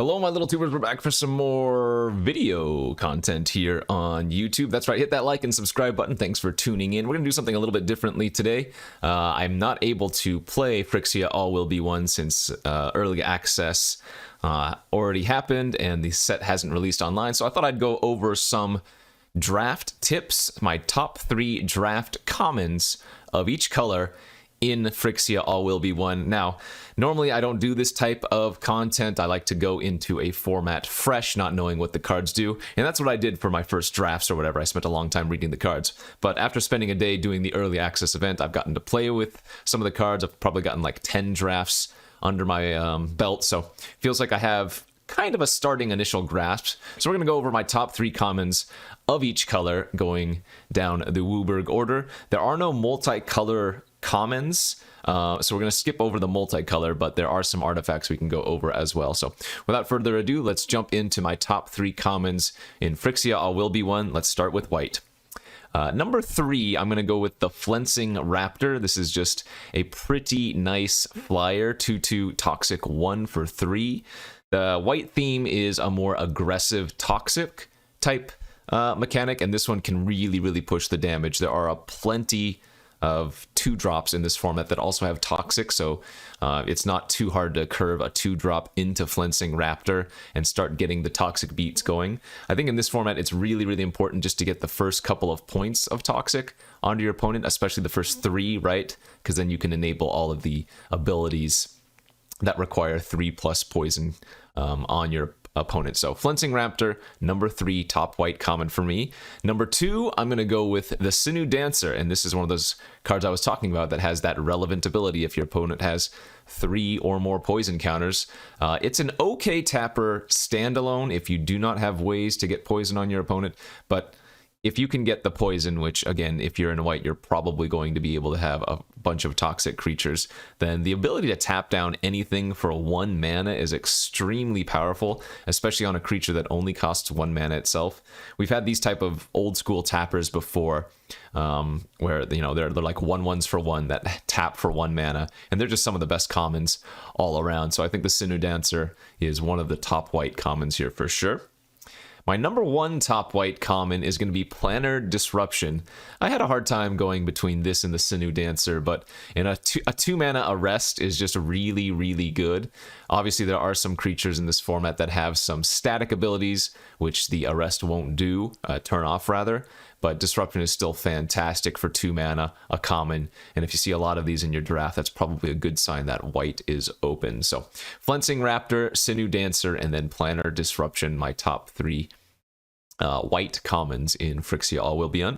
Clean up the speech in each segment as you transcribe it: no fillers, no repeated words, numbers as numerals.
Hello, my little tubers. We're back for some more video content here on YouTube. That's right, hit that like and subscribe button. Thanks for tuning in. We're going to do something a little bit differently today. I'm not able to play Phyrexia All Will Be One since early access already happened and the set hasn't released online. So I thought I'd go over some draft tips, my top 3 draft commons of each color in Phyrexia All Will Be One. Now, normally I don't do this type of content. I like to go into a format fresh, not knowing what the cards do. And that's what I did for my first drafts or whatever. I spent a long time reading the cards. But after spending a day doing the early access event, I've gotten to play with some of the cards. I've probably gotten like 10 drafts under my belt. So feels like I have kind of a starting initial grasp. So we're going to go over my top 3 commons of each color going down the Wooburg order. There are no multicolor commons, so we're going to skip over the multicolor, but there are some artifacts we can go over as well. So without further ado, let's jump into my top 3 commons in Phyrexia All Will Be One. Let's start with white. Number 3, I'm going to go with the Flensing Raptor. This is just a pretty nice flyer, 2/2 toxic 1 for 3. The white theme is a more aggressive toxic type mechanic, and this one can really push the damage. There are plenty of 2-drops in this format that also have toxic, so it's not too hard to curve a 2-drop into Flensing Raptor and start getting the toxic beats going. I think in this format it's really important just to get the first couple of points of toxic onto your opponent, especially the first 3, right? Because then you can enable all of the abilities that require 3+ poison on your opponent. So Flensing Raptor, number 3, top white common for me. Number 2, I'm going to go with the Sinew Dancer, and this is one of those cards I was talking about that has that relevant ability if your opponent has 3 or more poison counters. It's an okay tapper standalone if you do not have ways to get poison on your opponent, but if you can get the poison, which again, if you're in white, you're probably going to be able to have a bunch of toxic creatures, then the ability to tap down anything for 1 mana is extremely powerful, especially on a creature that only costs 1 mana itself. We've had these type of old school tappers before, where they're like 1/1s for 1 that tap for 1 mana, and they're just some of the best commons all around. So I think the Sinew Dancer is one of the top white commons here for sure. My number 1 top white common is going to be Planar Disruption. I had a hard time going between this and the Sinew Dancer, but in a 2 mana Arrest is just really good. Obviously, there are some creatures in this format that have some static abilities, which the Arrest won't do, turn off rather. But Disruption is still fantastic for 2 mana, a common. And if you see a lot of these in your draft, that's probably a good sign that white is open. So Flensing Raptor, Sinew Dancer, and then Planar Disruption, my top 3 white commons in Phyrexia All Will Be One.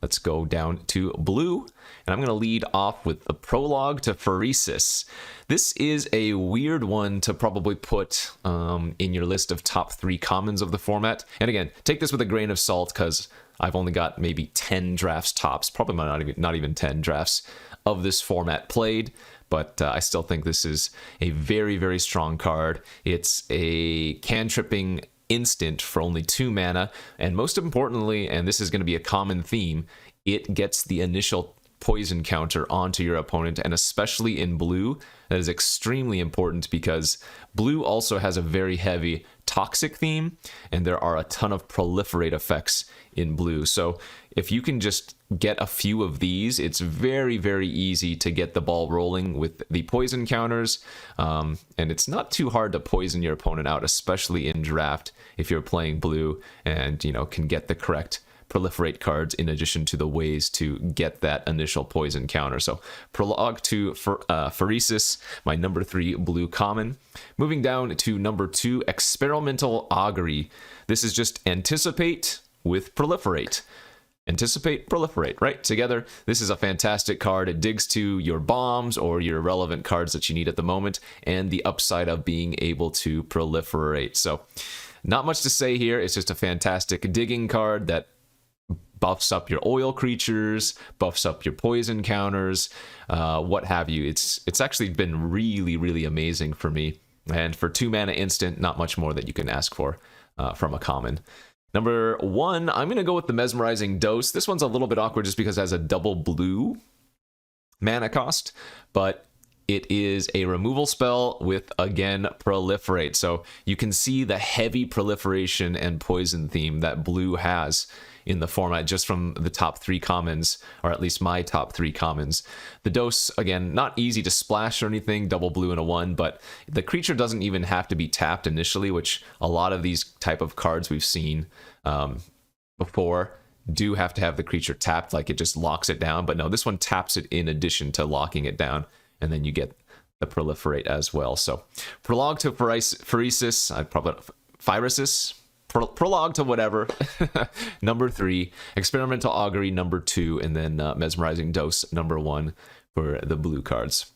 Let's go down to blue, and I'm going to lead off with the Prologue to Phyrexia. This is a weird one to probably put in your list of top 3 commons of the format. And again, take this with a grain of salt because I've only got maybe 10 drafts tops, probably not even 10 drafts of this format played, but I still think this is a very strong card. It's a cantripping instant for only 2 mana, and most importantly, and this is going to be a common theme, it gets the initial poison counter onto your opponent, and especially in blue, that is extremely important because blue also has a very heavy toxic theme, and there are a ton of proliferate effects in blue. So if you can just get a few of these, it's very easy to get the ball rolling with the poison counters, and it's not too hard to poison your opponent out, especially in draft if you're playing blue and can get the correct proliferate cards in addition to the ways to get that initial poison counter. So Prologue to Phyrexia, my number 3 blue common. Moving down to number 2, Experimental Augury. This is just Anticipate with Proliferate. Anticipate, Proliferate, right? Together, this is a fantastic card. It digs to your bombs or your relevant cards that you need at the moment, and the upside of being able to proliferate. So not much to say here. It's just a fantastic digging card that buffs up your oil creatures, buffs up your poison counters, what have you. It's actually been really amazing for me. And for 2 mana instant, not much more that you can ask for from a common. Number 1, I'm going to go with the Mesmerizing Dose. This one's a little bit awkward just because it has a double blue mana cost, but it is a removal spell with, again, Proliferate. So you can see the heavy proliferation and poison theme that blue has in the format just from the top 3 commons, or at least my top 3 commons. The dose, again, not easy to splash or anything, double blue and a 1, but the creature doesn't even have to be tapped initially, which a lot of these type of cards we've seen before do have to have the creature tapped, like it just locks it down. But no, this one taps it in addition to locking it down, and then you get the Proliferate as well. So Prologue to Phyrexia, I'd probably Phyrexia. Prologue to whatever, number 3, Experimental Augury, number 2, and then Mesmerizing Dose, number 1 for the blue cards.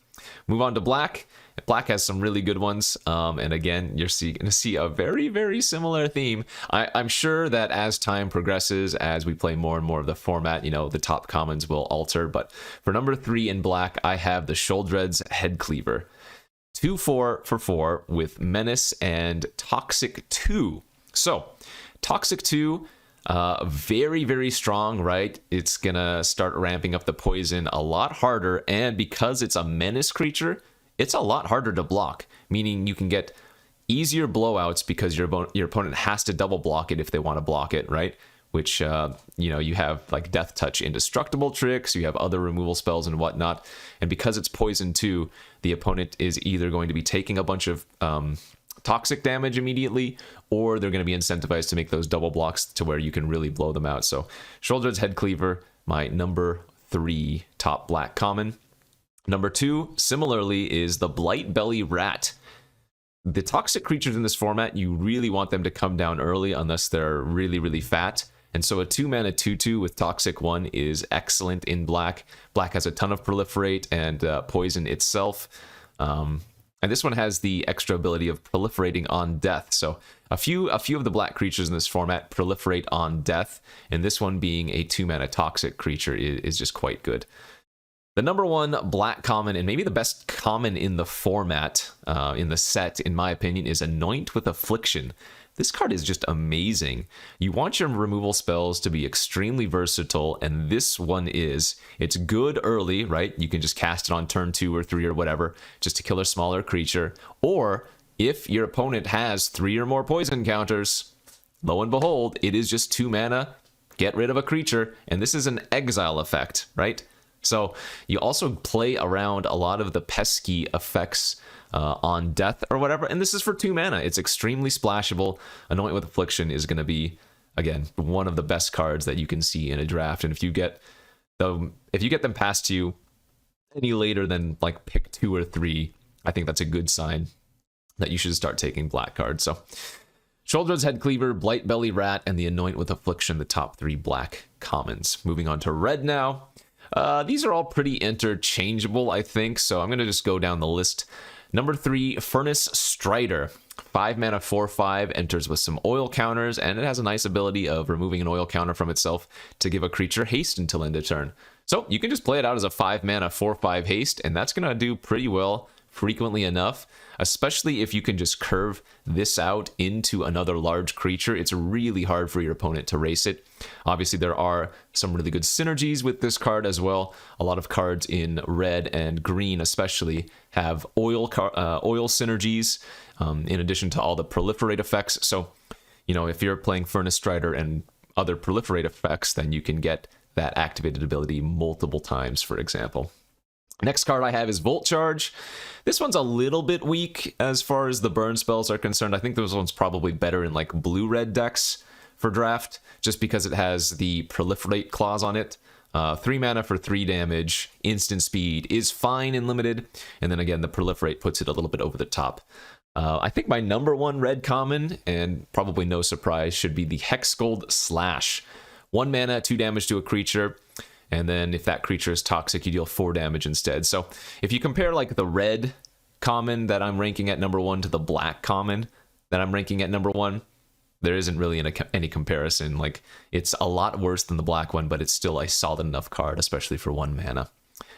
Move on to black. Black has some really good ones, and again, you're going to see a very, very similar theme. I'm sure that as time progresses, as we play more and more of the format, you know, the top commons will alter, but for number 3 in black, I have the Sheoldred's Headcleaver. 2/4 for 4 with Menace and Toxic 2. So, Toxic 2, very, very strong, right? It's gonna start ramping up the poison a lot harder, and because it's a menace creature, it's a lot harder to block, meaning you can get easier blowouts because your opponent has to double block it if they want to block it, right? Which, you know, you have like Death Touch indestructible tricks, you have other removal spells and whatnot, and because it's poison too, the opponent is either going to be taking a bunch of toxic damage immediately, or they're going to be incentivized to make those double blocks to where you can really blow them out. So Sheoldred's Headcleaver, my number 3 top black common. Number 2, similarly, is the Blightbelly Rat. The toxic creatures in this format, you really want them to come down early unless they're really, really fat. And so a 2-mana 2/2 with Toxic 1 is excellent in black. Black has a ton of Proliferate and poison itself. And this one has the extra ability of proliferating on death. So a few of the black creatures in this format proliferate on death, and this one being a 2-mana toxic creature is just quite good. The number 1 black common, and maybe the best common in the format, in the set, in my opinion, is Anoint with Affliction. This card is just amazing. You want your removal spells to be extremely versatile, and this one is. It's good early, right? You can just cast it on turn 2 or 3 or whatever, just to kill a smaller creature. Or, if your opponent has 3 or more poison counters, lo and behold, it is just 2 mana, get rid of a creature, and this is an exile effect, right? So, you also play around a lot of the pesky effects on death or whatever, and this is for 2 mana. It's extremely splashable. Anoint with Affliction is going to be, again, one of the best cards that you can see in a draft, and if you get them past to you any later than like pick 2 or 3, I think that's a good sign that you should start taking black cards. So Sheoldred's Headcleaver, Blightbelly Rat, and the Anoint with Affliction, the top 3 black commons. Moving on to red now. These are all pretty interchangeable, I think, so I'm going to just go down the list. Number 3, Furnace Strider. 5 mana 4/5, enters with some oil counters, and it has a nice ability of removing an oil counter from itself to give a creature haste until end of turn. So you can just play it out as a 5 mana 4/5 haste, and that's going to do pretty well frequently enough, especially if you can just curve this out into another large creature. It's really hard for your opponent to race it. Obviously, there are some really good synergies with this card as well. A lot of cards in red and green especially have oil synergies, in addition to all the proliferate effects. So, you know, if you're playing Furnace Strider and other proliferate effects, then you can get that activated ability multiple times, for example. Next card I have is Volt Charge. This one's a little bit weak as far as the burn spells are concerned. I think this one's probably better in like blue-red decks for draft, just because it has the Proliferate clause on it. 3 mana for 3 damage, instant speed is fine in limited, and then again the Proliferate puts it a little bit over the top. I think my number 1 red common, and probably no surprise, should be the Hexgold Slash. 1 mana, 2 damage to a creature, and then if that creature is toxic, you deal 4 damage instead. So if you compare like the red common that I'm ranking at number 1 to the black common that I'm ranking at number 1, there isn't really any comparison. Like, it's a lot worse than the black one, but it's still a solid enough card, especially for 1 mana.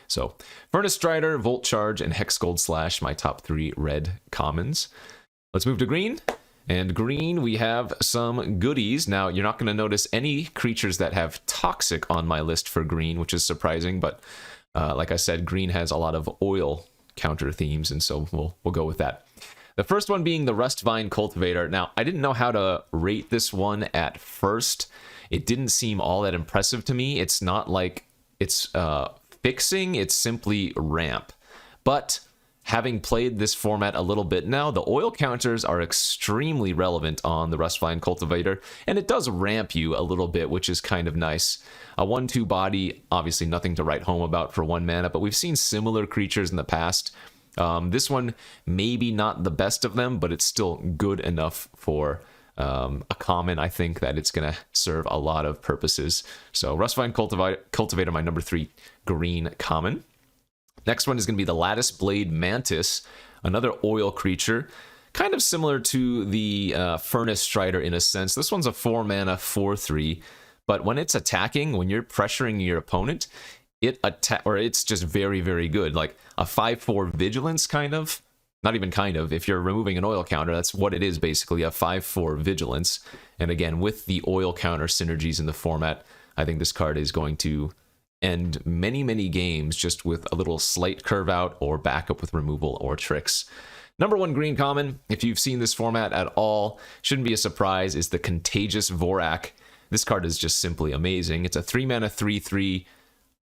So Furnace Strider, Volt Charge, and Hexgold Slash, my top 3 red commons. Let's move to green. And green, we have some goodies. Now, you're not going to notice any creatures that have toxic on my list for green, which is surprising, but like I said, green has a lot of oil counter themes, and so we'll go with that. The first one being the Rustvine Cultivator. Now, I didn't know how to rate this one at first. It didn't seem all that impressive to me. It's not like it's fixing, it's simply ramp. But having played this format a little bit now, the oil counters are extremely relevant on the Rustvine Cultivator, and it does ramp you a little bit, which is kind of nice. A 1/2 body, obviously nothing to write home about for 1 mana, but we've seen similar creatures in the past. This one, maybe not the best of them, but it's still good enough for a common. I think that it's going to serve a lot of purposes. So Rustvine Cultivator, my number 3 green common. Next one is going to be the Lattice Blade Mantis, another oil creature, kind of similar to the Furnace Strider in a sense. This one's a 4 mana 4/3, but when it's attacking, when you're pressuring your opponent, it's just very, very good. Like a 5/4 Vigilance, kind of. Not even kind of. If you're removing an oil counter, that's what it is basically, a 5/4 Vigilance. And again, with the oil counter synergies in the format, I think this card is going to end many, many games just with a little slight curve out or backup with removal or tricks. Number 1 green common, if you've seen this format at all, shouldn't be a surprise, is the Contagious Vorak. This card is just simply amazing. It's a 3 mana 3/3,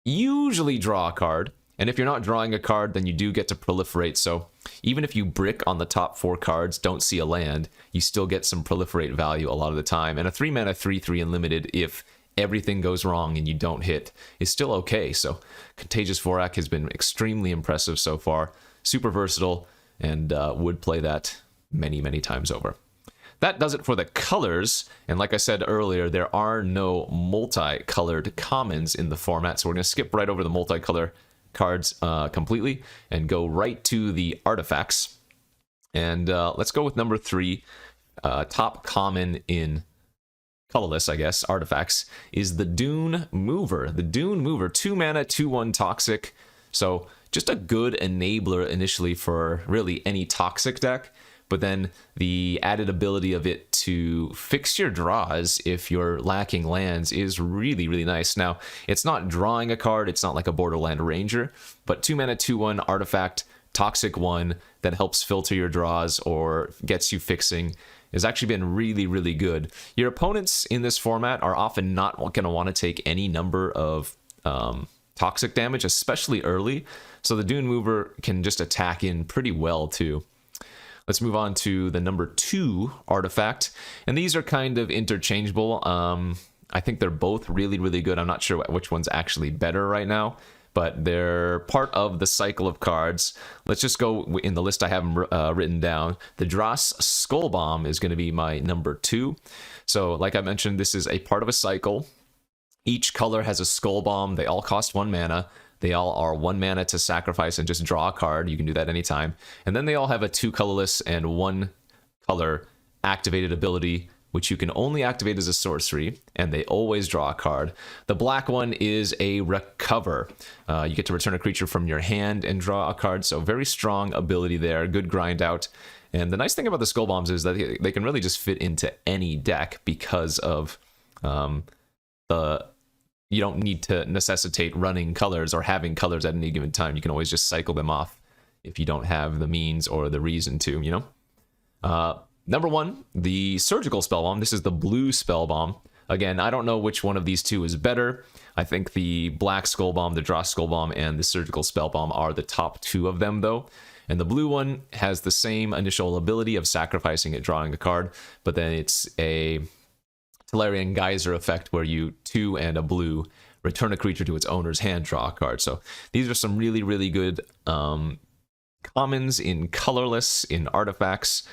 usually draw a card. And if you're not drawing a card, then you do get to proliferate. So even if you brick on the top 4 cards, don't see a land, you still get some proliferate value a lot of the time. And a 3 mana 3/3 unlimited, if everything goes wrong and you don't hit, is still okay. So Contagious Vorak has been extremely impressive so far. Super versatile, and would play that many, many times over. That does it for the colors, and like I said earlier, there are no multicolored commons in the format, so we're going to skip right over the multicolor cards completely and go right to the artifacts. And let's go with number 3. Top common in colorless, I guess, artifacts is the Dune Mover. The Dune Mover, 2 mana, 2/1 toxic. So just a good enabler initially for really any toxic deck, but then the added ability of it to fix your draws if you're lacking lands is really, really nice. Now, it's not drawing a card, it's not like a Borderland Ranger, but 2 mana, 2/1 artifact, toxic 1 that helps filter your draws or gets you fixing has actually been really, really good. Your opponents in this format are often not going to want to take any number of toxic damage, especially early, so the Dune Mover can just attack in pretty well too. Let's move on to the number 2 artifact, and these are kind of interchangeable. I think they're both really, really good. I'm not sure which one's actually better right now, but they're part of the cycle of cards. Let's just go in the list I have them written down. The Dross Skull Bomb is going to be my number 2. So like I mentioned, this is a part of a cycle. Each color has a Skull Bomb. They all cost 1 mana. They all are 1 mana to sacrifice and just draw a card. You can do that anytime. And then they all have a 2 colorless and 1 color activated ability, which you can only activate as a sorcery, and they always draw a card. The black one is a Recover. You get to return a creature from your hand and draw a card, so very strong ability there, good grind out. And the nice thing about the Skull Bombs is that they can really just fit into any deck because of you don't need to necessitate running colors or having colors at any given time. You can always just cycle them off if you don't have the means or the reason to, you know? Number 1, the Surgical Spell Bomb. This is the blue Spell Bomb. Again, I don't know which one of these two is better. I think the black Skull Bomb, the Dross Skull Bomb, and the Surgical Spell Bomb are the top 2 of them, though. And the blue one has the same initial ability of sacrificing it, drawing a card, but then it's a Tolarian Geyser effect where you 2 and a blue return a creature to its owner's hand, draw a card. So these are some really, really good commons in colorless, in artifacts.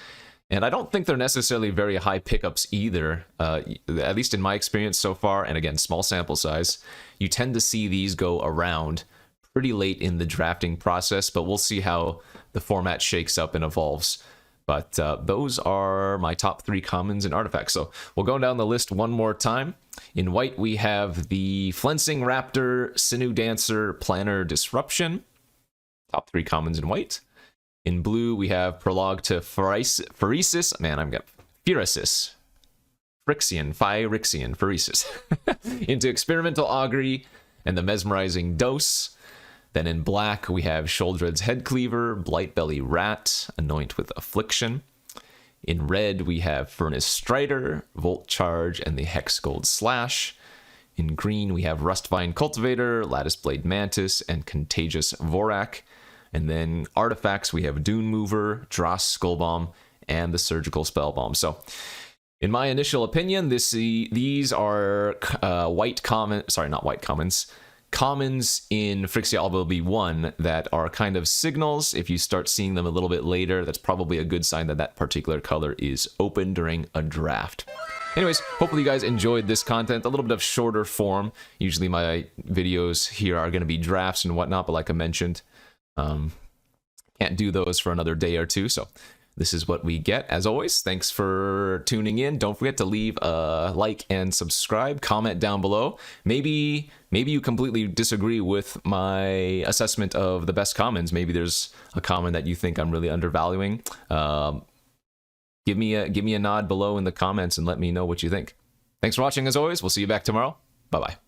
And I don't think they're necessarily very high pickups either, at least in my experience so far. And again, small sample size. You tend to see these go around pretty late in the drafting process, but we'll see how the format shakes up and evolves. But those are my top 3 commons and artifacts. So we'll go down the list one more time. In white, we have the Flensing Raptor, Sinew Dancer, Planner Disruption. Top 3 commons in white. In blue, we have Prologue to Phyrexia. Man, I'm got Phyrexia. Into Experimental Augury and the Mesmerizing Dose. Then in black, we have Sholdred's Headcleaver, Blightbelly Rat, Anoint with Affliction. In red, we have Furnace Strider, Volt Charge, and the Hexgold Slash. In green, we have Rustvine Cultivator, Lattice Blade Mantis, and Contagious Vorak. And then artifacts, we have Dune Mover, Dross Skullbomb, and the Surgical Spellbomb. So, in my initial opinion, these are commons in Phyrexia LBB1 that are kind of signals. If you start seeing them a little bit later, that's probably a good sign that that particular color is open during a draft. Anyways, hopefully you guys enjoyed this content, a little bit of shorter form. Usually my videos here are going to be drafts and whatnot, but like I mentioned, can't do those for another day or two, so this is what we get. As always, thanks for tuning in. Don't forget to leave a like and subscribe. Comment down below. Maybe you completely disagree with my assessment of the best commons. Maybe there's a common that you think I'm really undervaluing. Give me a nod below in the comments and let me know what you think. Thanks for watching as always. We'll see you back tomorrow. Bye-bye.